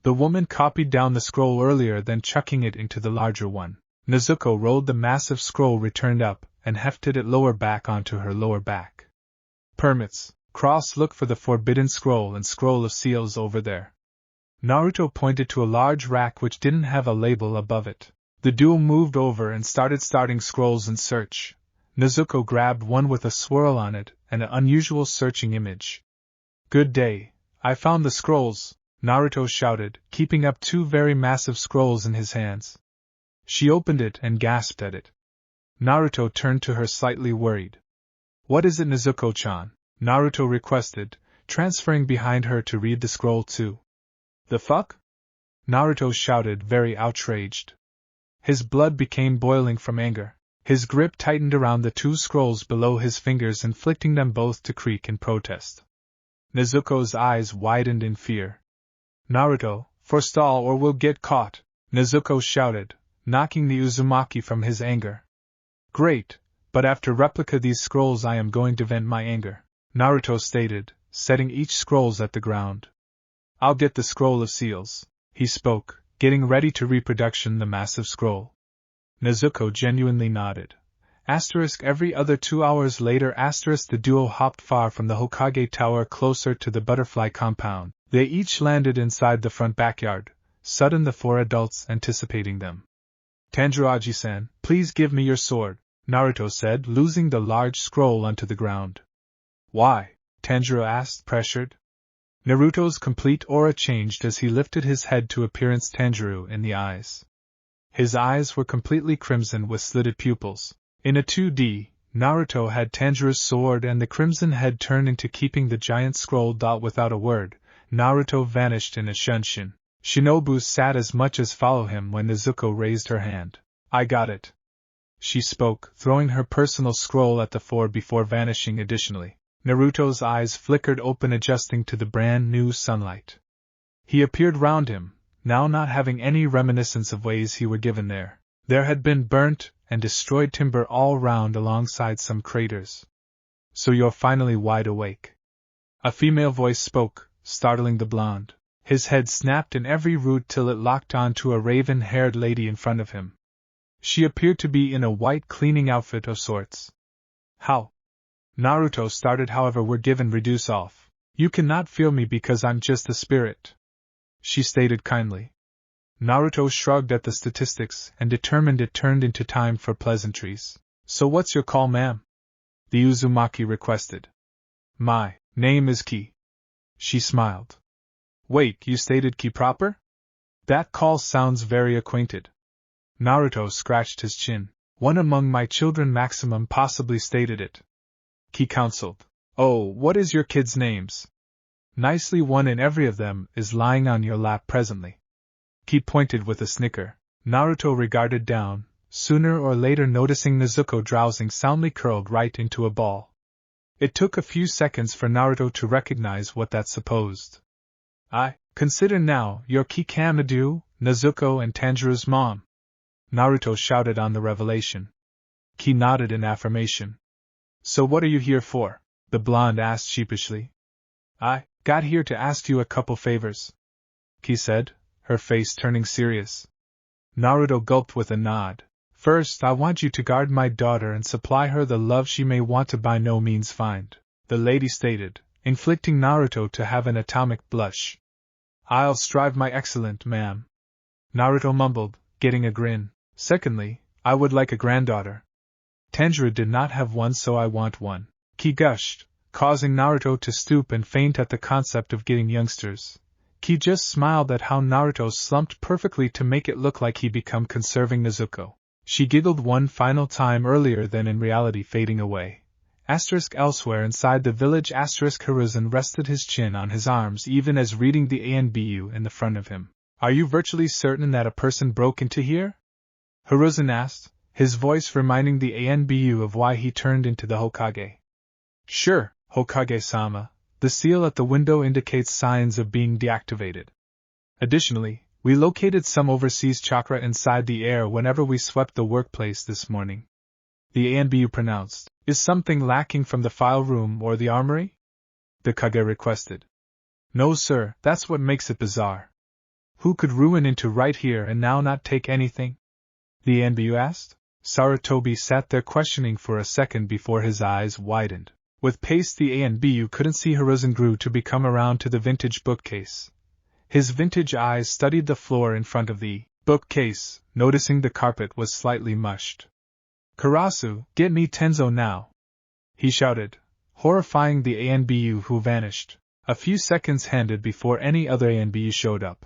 The woman copied down the scroll earlier, then chucking it into the larger one. Nezuko rolled the massive scroll returned up, and hefted it lower back onto her lower back. Permits, look for the forbidden scroll and scroll of seals over there. Naruto pointed to a large rack which didn't have a label above it. The duo moved over and started scrolls in search. Nezuko grabbed one with a swirl on it and an unusual searching image. Good day, I found the scrolls, Naruto shouted, keeping up two very massive scrolls in his hands. She opened it and gasped at it. Naruto turned to her slightly worried. What is it, Nezuko-chan? Naruto requested, transferring behind her to read the scroll too. The fuck? Naruto shouted, very outraged. His blood became boiling from anger. His grip tightened around the two scrolls below his fingers, inflicting them both to creak in protest. Nezuko's eyes widened in fear. Naruto, forestall or we'll get caught, Nezuko shouted, knocking the Uzumaki from his anger. Great, but after replica these scrolls I am going to vent my anger, Naruto stated, setting each scrolls at the ground. I'll get the scroll of seals, he spoke, getting ready to reproduction the massive scroll. Nezuko genuinely nodded. Every other 2 hours later. The duo hopped far from the Hokage Tower closer to the butterfly compound. They each landed inside the front backyard, sudden the four adults anticipating them. Tanjiro-san, please give me your sword, Naruto said, losing the large scroll onto the ground. Why? Tanjiro asked, pressured. Naruto's complete aura changed as he lifted his head to appearance Tanjiro in the eyes. His eyes were completely crimson with slitted pupils. In a 2D, Naruto had Tanjiro's sword and the crimson head turned into keeping the giant scroll. Without a word, Naruto vanished in a shunshin. Shinobu sat as much as follow him when Nezuko raised her hand. I got it, she spoke, throwing her personal scroll at the four before vanishing. Additionally, Naruto's eyes flickered open, adjusting to the brand new sunlight. He appeared round him, now not having any reminiscence of ways he were given there. There had been burnt and destroyed timber all round alongside some craters. So you're finally wide awake. A female voice spoke, startling the blonde. His head snapped in every root till it locked onto a raven-haired lady in front of him. She appeared to be in a white cleaning outfit of sorts. How? Naruto started, however we're given reduce off. You cannot feel me because I'm just a spirit, she stated kindly. Naruto shrugged at the statistics and determined it turned into time for pleasantries. So what's your call, ma'am? The Uzumaki requested. My name is Ki. She smiled. Wait, you stated Ki proper? That call sounds very acquainted. Naruto scratched his chin. One among my children maximum possibly stated it. Ki counseled. Oh, what is your kids' names? Nicely, one in every of them is lying on your lap presently. Ki pointed with a snicker. Naruto regarded down, sooner or later noticing Nezuko drowsing soundly curled right into a ball. It took a few seconds for Naruto to recognize what that supposed. Consider now, you're Kikamadu, Nezuko and Tanjiro's mom. Naruto shouted on the revelation. Ki nodded in affirmation. So what are you here for? The blonde asked sheepishly. I got here to ask you a couple favors, Ki said, her face turning serious. Naruto gulped with a nod. First, I want you to guard my daughter and supply her the love she may want to by no means find, the lady stated, inflicting Naruto to have an atomic blush. I'll strive, my excellent ma'am. Naruto mumbled, getting a grin. Secondly, I would like a granddaughter. Tanjiro did not have one, so I want one. Ki gushed, causing Naruto to stoop and faint at the concept of getting youngsters. Ki just smiled at how Naruto slumped perfectly to make it look like he become conserving Nezuko. She giggled one final time earlier than in reality fading away. Elsewhere inside the village Hiruzen rested his chin on his arms even as reading the ANBU in the front of him. Are you virtually certain that a person broke into here? Hiruzen asked, his voice reminding the ANBU of why he turned into the Hokage. Sure, Hokage-sama, the seal at the window indicates signs of being deactivated. Additionally, we located some overseas chakra inside the air whenever we swept the workplace this morning. The ANBU pronounced. Is something lacking from the file room or the armory? The Kage requested. No sir, that's what makes it bizarre. Who could ruin into right here and now not take anything? The ANBU asked. Sarutobi sat there questioning for a second before his eyes widened. With pace the ANBU couldn't see Hiruzen grew to become around to the vintage bookcase. His vintage eyes studied the floor in front of the bookcase, noticing the carpet was slightly mushed. Karasu, get me Tenzo now! He shouted, horrifying the ANBU who vanished. A few seconds handed before any other ANBU showed up.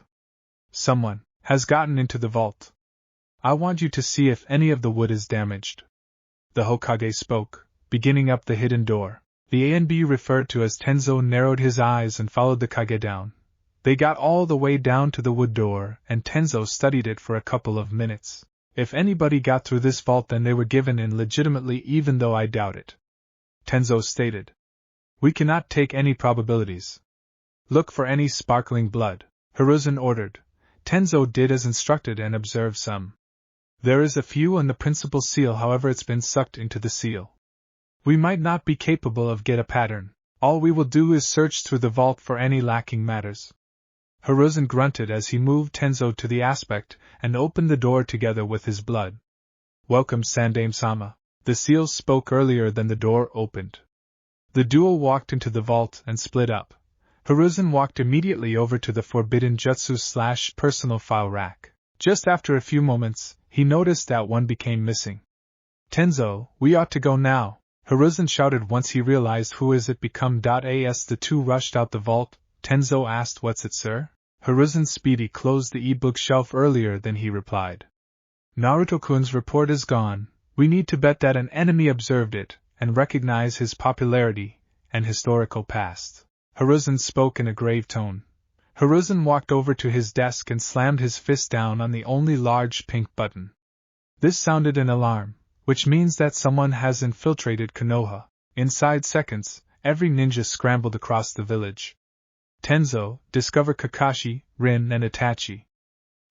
Someone has gotten into the vault. I want you to see if any of the wood is damaged. The Hokage spoke, beginning up the hidden door. The ANBU referred to as Tenzo narrowed his eyes and followed the Kage down. They got all the way down to the wood door, and Tenzo studied it for a couple of minutes. If anybody got through this vault, then they were given in legitimately, even though I doubt it. Tenzo stated. We cannot take any probabilities. Look for any sparkling blood, Hiruzen ordered. Tenzo did as instructed and observed some. There is a few on the principal seal, however it's been sucked into the seal. We might not be capable of get a pattern. All we will do is search through the vault for any lacking matters. Hiruzen grunted as he moved Tenzo to the aspect and opened the door together with his blood. Welcome, Sandame-sama. The seal spoke earlier than the door opened. The duo walked into the vault and split up. Hiruzen walked immediately over to the forbidden jutsu/personal file rack. Just after a few moments, he noticed that one became missing. Tenzo, we ought to go now, Hiruzen shouted once he realized who is it become. As the two rushed out the vault, Tenzo asked, What's it, sir? Hiruzen speedy closed the e-book shelf earlier than he replied. Naruto-kun's report is gone. We need to bet that an enemy observed it, and recognize his popularity and historical past. Hiruzen spoke in a grave tone. Hiruzen walked over to his desk and slammed his fist down on the only large pink button. This sounded an alarm, which means that someone has infiltrated Konoha. Inside seconds, every ninja scrambled across the village. Tenzo, discover Kakashi, Rin and Itachi.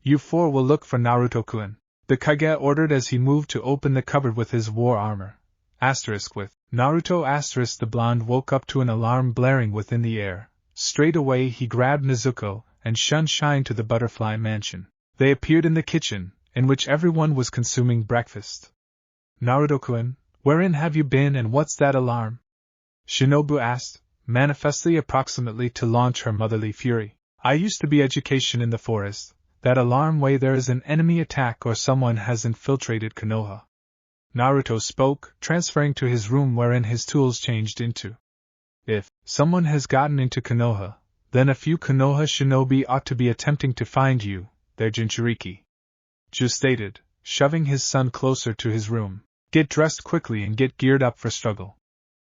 You four will look for Naruto-kun, the Kage ordered as he moved to open the cupboard with his war armor. Asterisk with Naruto asterisk the blonde woke up to an alarm blaring within the air. Straight away he grabbed Nezuko and shunned Shine to the butterfly mansion. They appeared in the kitchen, in which everyone was consuming breakfast. Naruto-kun, wherein have you been and what's that alarm? Shinobu asked, manifestly approximately to launch her motherly fury. I used to be education in the forest. That alarm way there is an enemy attack or someone has infiltrated Konoha. Naruto spoke, transferring to his room wherein his tools changed into. If someone has gotten into Konoha, then a few Konoha shinobi ought to be attempting to find you, their Jinchuriki. Ju stated, shoving his son closer to his room. Get dressed quickly and get geared up for struggle.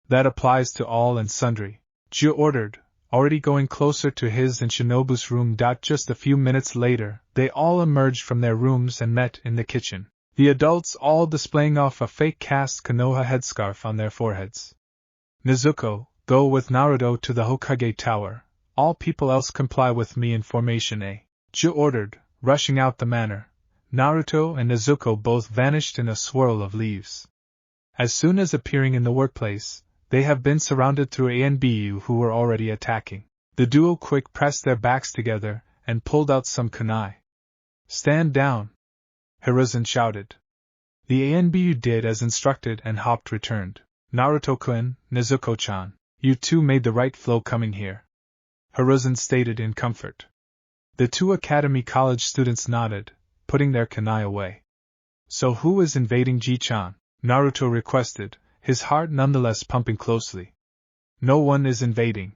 That applies to all and sundry, Ju ordered, already going closer to his and Shinobu's room. Just a few minutes later, they all emerged from their rooms and met in the kitchen. The adults all displaying off a fake cast Konoha headscarf on their foreheads. Nezuko, go with Naruto to the Hokage Tower. All people else comply with me in formation A. Ju ordered, rushing out the manor. Naruto and Nezuko both vanished in a swirl of leaves. As soon as appearing in the workplace, they have been surrounded through A and BU who were already attacking. The duo quick pressed their backs together and pulled out some kunai. Stand down! Hiruzen shouted. The ANBU did as instructed and hopped returned. Naruto-kun, Nezuko-chan, you two made the right flow coming here. Hiruzen stated in comfort. The two Academy College students nodded, putting their kunai away. So who is invading Ji-chan? Naruto requested, his heart nonetheless pumping closely. No one is invading.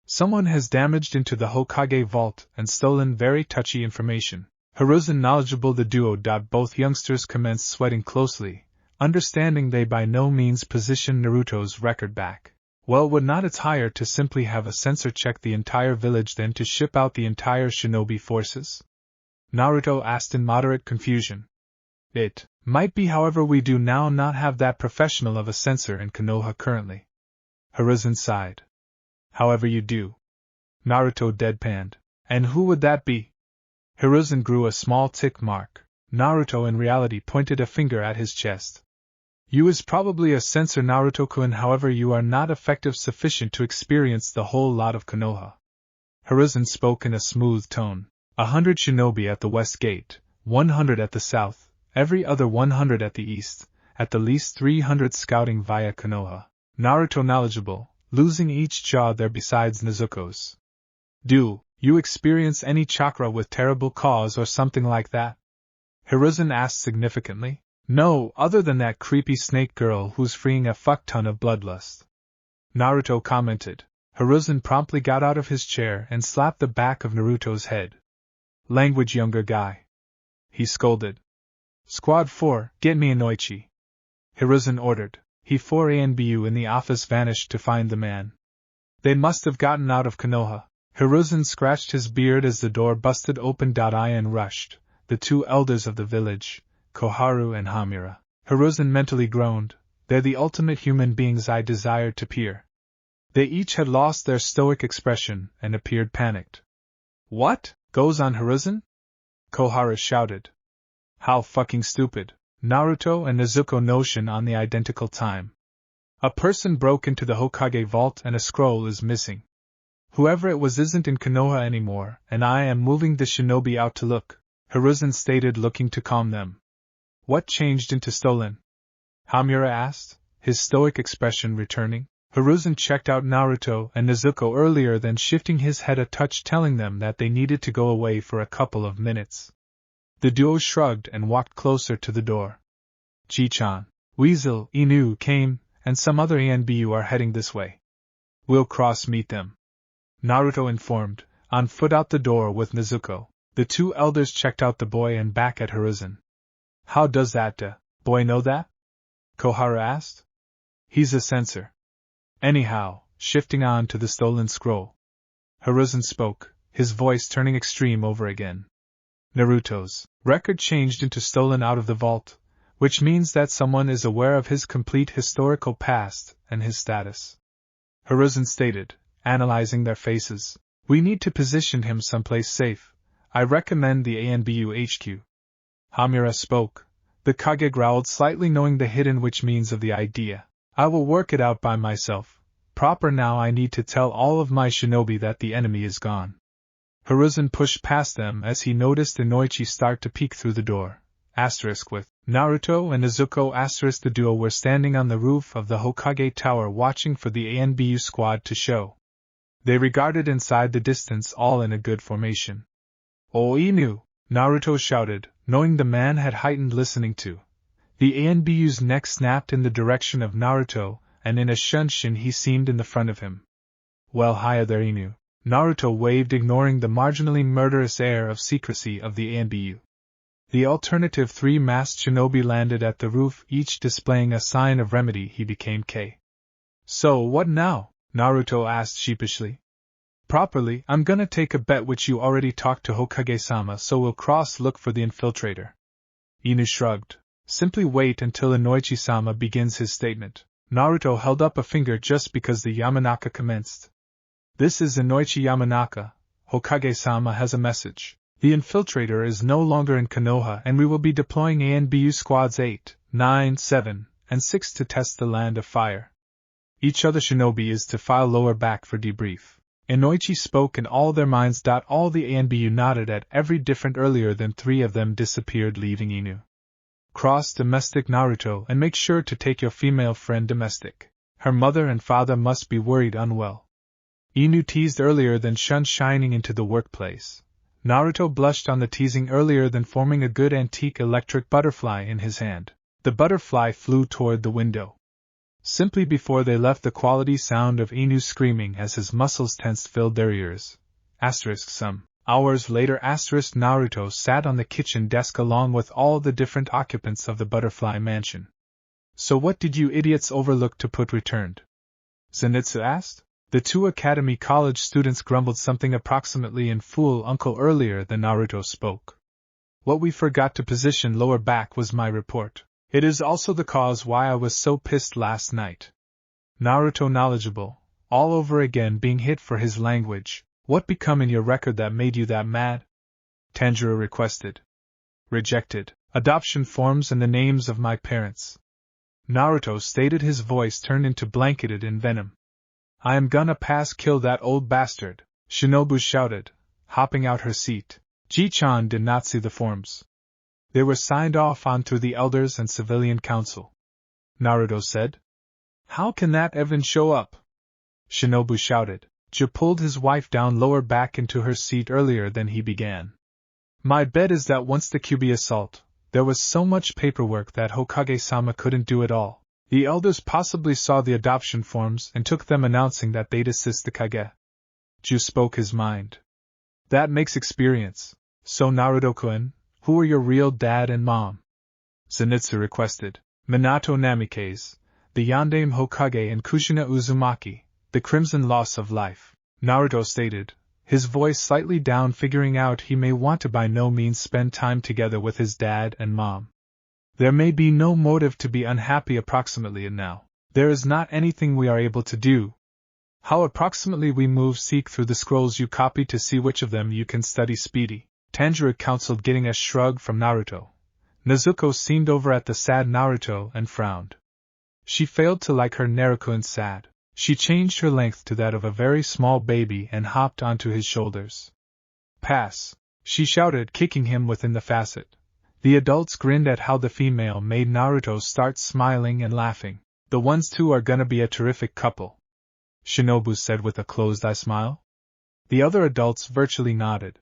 Someone has damaged into the Hokage vault and stolen very touchy information. Hiruzen knowledgeable the duo. Both youngsters commenced sweating closely, understanding they by no means positioned Naruto's record back. Well, would not it higher to simply have a censor check the entire village than to ship out the entire shinobi forces? Naruto asked in moderate confusion. It might be, however, we do now not have that professional of a censor in Konoha currently. Hiruzen sighed. However you do. Naruto deadpanned. And who would that be? Hiruzen grew a small tick mark. Naruto in reality pointed a finger at his chest. You is probably a censor, Naruto-kun, however you are not effective sufficient to experience the whole lot of Konoha. Hiruzen spoke in a smooth tone. 100 shinobi at the west gate, 100 at the south, every other 100 at the east, at the least 300 scouting via Konoha. Naruto knowledgeable, losing each jaw there besides Nezuko's. Do you experience any chakra with terrible cause or something like that? Hiruzen asked significantly. No, other than that creepy snake girl who's freeing a fuck ton of bloodlust. Naruto commented. Hiruzen promptly got out of his chair and slapped the back of Naruto's head. Language, younger guy. He scolded. Squad 4, get me an oichi. Hiruzen ordered. He 4 ANBU in the office vanished to find the man. They must have gotten out of Konoha. Hiruzen scratched his beard as the door busted open. I and rushed, the two elders of the village, Koharu and Hamura. Hiruzen mentally groaned, they're the ultimate human beings I desired to peer. They each had lost their stoic expression and appeared panicked. What goes on, Hiruzen? Koharu shouted. How fucking stupid. Naruto and Nezuko notion on the identical time. A person broke into the Hokage vault and a scroll is missing. Whoever it was isn't in Konoha anymore, and I am moving the shinobi out to look, Hiruzen stated, looking to calm them. What changed into stolen? Hamura asked, his stoic expression returning. Hiruzen checked out Naruto and Nezuko earlier, then shifting his head a touch, telling them that they needed to go away for a couple of minutes. The duo shrugged and walked closer to the door. Ji-chan, Weasel, Inu came, and some other ANBU are heading this way. We'll cross-meet them. Naruto informed, on foot out the door with Nezuko. The two elders checked out the boy and back at Hiruzen. How does that boy know that? Koharu asked. He's a censor. Anyhow, shifting on to the stolen scroll. Hiruzen spoke, his voice turning extreme over again. Naruto's record changed into stolen out of the vault, which means that someone is aware of his complete historical past and his status. Hiruzen stated, analyzing their faces. We need to position him someplace safe. I recommend the ANBU HQ. Hamura spoke, The Kage growled slightly, knowing the hidden which means of the idea. I will work it out by myself. Proper now I need to tell all of my shinobi that the enemy is gone. Hiruzen pushed past them as he noticed Inoichi start to peek through the door. With Naruto and Nezuko the duo were standing on the roof of the Hokage Tower watching for the ANBU squad to show. They regarded inside the distance, all in a good formation. "Oh Inu!" Naruto shouted, knowing the man had heightened listening to. The ANBU's neck snapped in the direction of Naruto, and in a shunshin he seemed in the front of him. "Well, hiya there Inu." Naruto waved, ignoring the marginally murderous air of secrecy of the ANBU. The alternative 3 masked shinobi landed at the roof, each displaying a sign of remedy. He became K. "So, what now?" Naruto asked sheepishly. "Properly, I'm gonna take a bet which you already talked to Hokage-sama, so we'll look for the infiltrator." Inu shrugged. "Simply wait until Inoichi-sama begins his statement." Naruto held up a finger just because the Yamanaka commenced. "This is Inoichi Yamanaka. Hokage-sama has a message. The infiltrator is no longer in Konoha, and we will be deploying ANBU squads 8, 9, 7, and 6 to test the land of fire. Each other shinobi is to file lower back for debrief." Inoichi spoke in all their minds. All the ANBU nodded at every different. Earlier than 3 of them disappeared, leaving Inu. "Cross domestic Naruto, and make sure to take your female friend domestic. Her mother and father must be worried unwell." Inu teased earlier than shining into the workplace. Naruto blushed on the teasing earlier than forming a good antique electric butterfly in his hand. The butterfly flew toward the window. Simply before they left, the quality sound of Inu screaming as his muscles tensed filled their ears. Some hours later, Naruto sat on the kitchen desk along with all the different occupants of the butterfly mansion. "So what did you idiots overlook to put returned?" Zenitsu asked. The 2 Academy College students grumbled something approximately in fool uncle earlier than Naruto spoke. "What we forgot to position lower back was my report. It is also the cause why I was so pissed last night." Naruto knowledgeable, all over again being hit for his language. "What become in your record that made you that mad?" Tanjiro requested. "Rejected adoption forms and the names of my parents," Naruto stated, his voice turned into blanketed in venom. "I am gonna kill that old bastard," Shinobu shouted, hopping out her seat. Ji-chan did not see the forms. "They were signed off on through the Elders and Civilian Council," Naruto said. "How can that even show up?" Shinobu shouted. Ji pulled his wife down lower back into her seat earlier than he began. "My bet is that once the Kyuubi assault, there was so much paperwork that Hokage-sama couldn't do it all. The elders possibly saw the adoption forms and took them, announcing that they'd assist the Kage." Ju spoke his mind. "That makes experience. So Naruto-kun, who are your real dad and mom?" Zenitsu requested. "Minato Namikaze, the Yondaime Hokage, and Kushina Uzumaki, the Crimson Loss of Life," Naruto stated, his voice slightly down, figuring out he may want to by no means spend time together with his dad and mom. "There may be no motive to be unhappy approximately, and now there is not anything we are able to do. How approximately we move, seek through the scrolls you copied to see which of them you can study speedy," Tanjiro counseled, getting a shrug from Naruto. Nezuko seemed over at the sad Naruto and frowned. She failed to like her Narukun sad. She changed her length to that of a very small baby and hopped onto his shoulders. "Pass!" she shouted, kicking him within the facet. The adults grinned at how the female made Naruto start smiling and laughing. "The ones 2 are gonna be a terrific couple," Shinobu said with a closed-eye smile. The other adults virtually nodded.